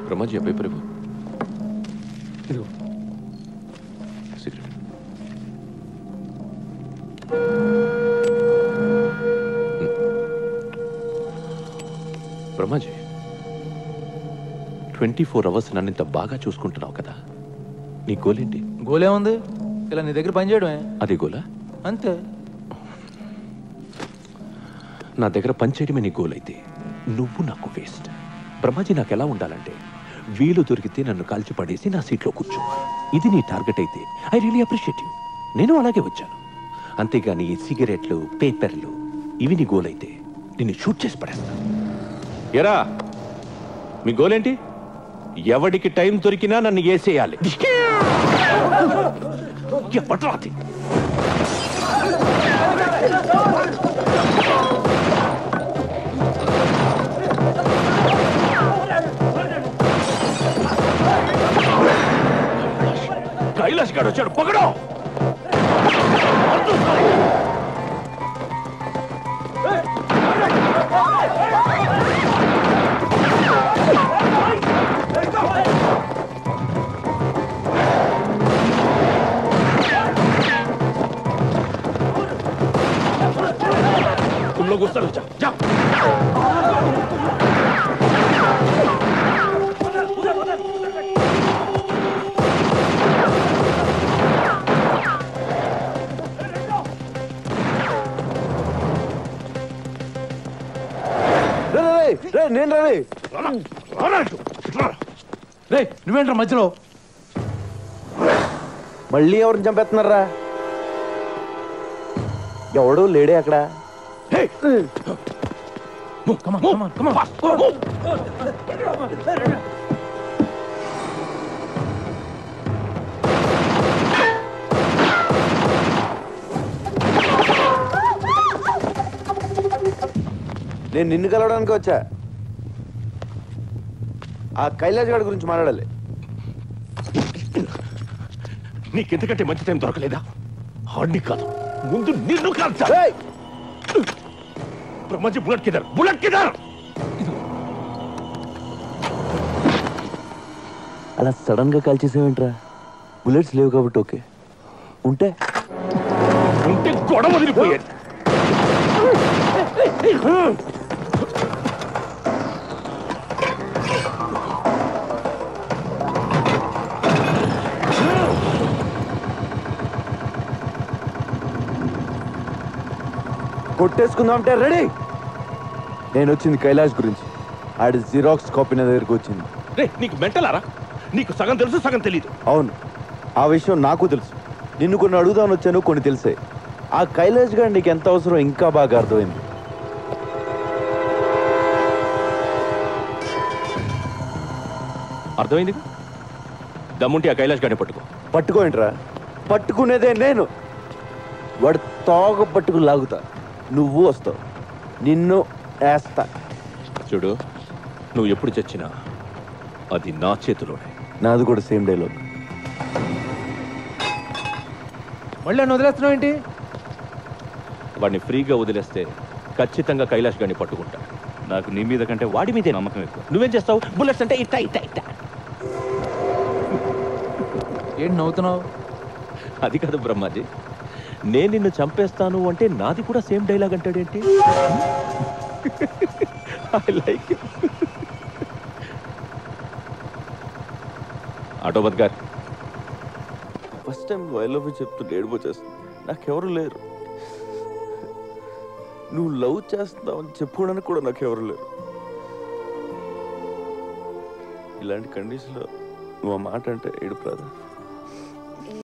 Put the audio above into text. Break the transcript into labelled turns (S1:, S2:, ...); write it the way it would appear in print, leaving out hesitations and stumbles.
S1: బ్రహ్మాజీ ఆ పేపర్ ఇవ్వు. ఇదిగో సిగరెట్. బ్రహ్మాజీ 24 అవర్స్ నన్ను ఇంత బాగా చూసుకుంటున్నావు కదా, నీ గోలేంటి?
S2: గోలే ఉంది, ఇలా నీ దగ్గర పని చేయడమే.
S1: అదే గోలా?
S2: అంతే.
S1: నా దగ్గర పనిచేయడమే నీ గోల్ అయితే నువ్వు నాకు వేస్ట్. బ్రహ్మాజీ నాకు ఎలా ఉండాలంటే వీలు దొరికితే నన్ను కాల్చి పడేసి నా సీట్లో కూర్చోవాలి. ఇది నీ టార్గెట్ అయితే ఐ రియలీ అప్రిషియేట్ యూ. నేను అలాగే వచ్చాను. అంతేగాని ఈ సిగరెట్లు, పేపర్లు ఇవి నీ గోల్ అయితే నిన్ను షూట్ చేసి పడేస్తాను. ఎరా మీ గోల్ ఏంటి? ఎవడికి టైం దొరికినా నన్ను వేసేయాలి. ఎవడ్రాది? కైలాష్ గారు వచ్చాడు, పగడో. तुम लोग उस तरफ जाओ, जाओ।
S2: నేను రవి. రే నువ్వేంట్రా మధ్యలో?
S3: మళ్ళీ ఎవరిని చంపేస్తున్నారా? ఎవడు లేడే అక్కడ? నేను నిన్ను కలవడానికి వచ్చా. ఆ కైలాష్ గారి గురించి మాట్లాడాలి.
S1: నీకెందుకంటే మంచి టైం దొరకలేదా? హార్డ్ని కాదు, ముందు నిన్ను కాల్చా. బ్రహ్మాజీ బుల్లెట్ కిదర్, బుల్లెట్ కిదర్.
S3: అలా సడన్ గా కాల్చేసేవేంట్రా? బుల్లెట్స్ లేవు కాబట్టి ఓకే, ఉంటే
S1: గొడవ వదిలిపోయేది.
S3: కొట్టేసుకుందాం అంటే రెడీ. నేను వచ్చింది కైలాష్ గురించి. ఆడి జిరాక్స్ కాపీ నా దగ్గరికి వచ్చింది.
S1: నీకు మెంటలారా? నీకు సగం తెలుసు, సగం తెలీదు.
S3: అవును, ఆ విషయం నాకు తెలుసు. నిన్ను కొన్ని అడుగుదామని వచ్చాను, కొన్ని తెలిసాయి. ఆ కైలాష్ గారు నీకు ఎంత అవసరం ఇంకా బాగా అర్థమైంది.
S1: అర్థమైంది. దమ్ముంటే ఆ కైలాష్ గారిని పట్టుకో.
S3: పట్టుకోండిరా, పట్టుకునేదే నేను. వాడు తోక పట్టుకు లాగుతా, నువ్వు వస్తావు, నిన్ను వేస్తా.
S1: చూడు, నువ్వు ఎప్పుడు చచ్చినా అది నా చేతిలోనే.
S3: నాది కూడా సేమ్ డైలాగ్.
S2: మళ్ళీ నన్ను వదిలేస్తున్నావు ఏంటి?
S1: వాడిని ఫ్రీగా వదిలేస్తే ఖచ్చితంగా కైలాష్ గారిని పట్టుకుంటా. నాకు నీ మీద కంటే వాడి మీదే నమ్మకం ఎక్కువ. నువ్వేం చేస్తావు? బుల్లెట్స్ అంటే ఇట్టా ఇట్టా ఇట్టా.
S2: ఏంటి నవ్వుతున్నావు?
S1: అది కాదు బ్రహ్మాజీ, నేను నిన్ను చంపేస్తాను అంటే నాది కూడా సేమ్ డైలాగ్ అంటాడేంటి? I like it. ఆటోబద్ గారు,
S3: first time I love you చెప్తూ ఏడిపోచేస్తుంది. నాకెవరు లేరు. నువ్వు లవ్ చేస్తున్నావు అని చెప్పుకోవడానికి కూడా నాకెవరు లేరు. ఇలాంటి కండిషన్లో నువ్వు ఆ మాట అంటే ఏడుపు రాదా?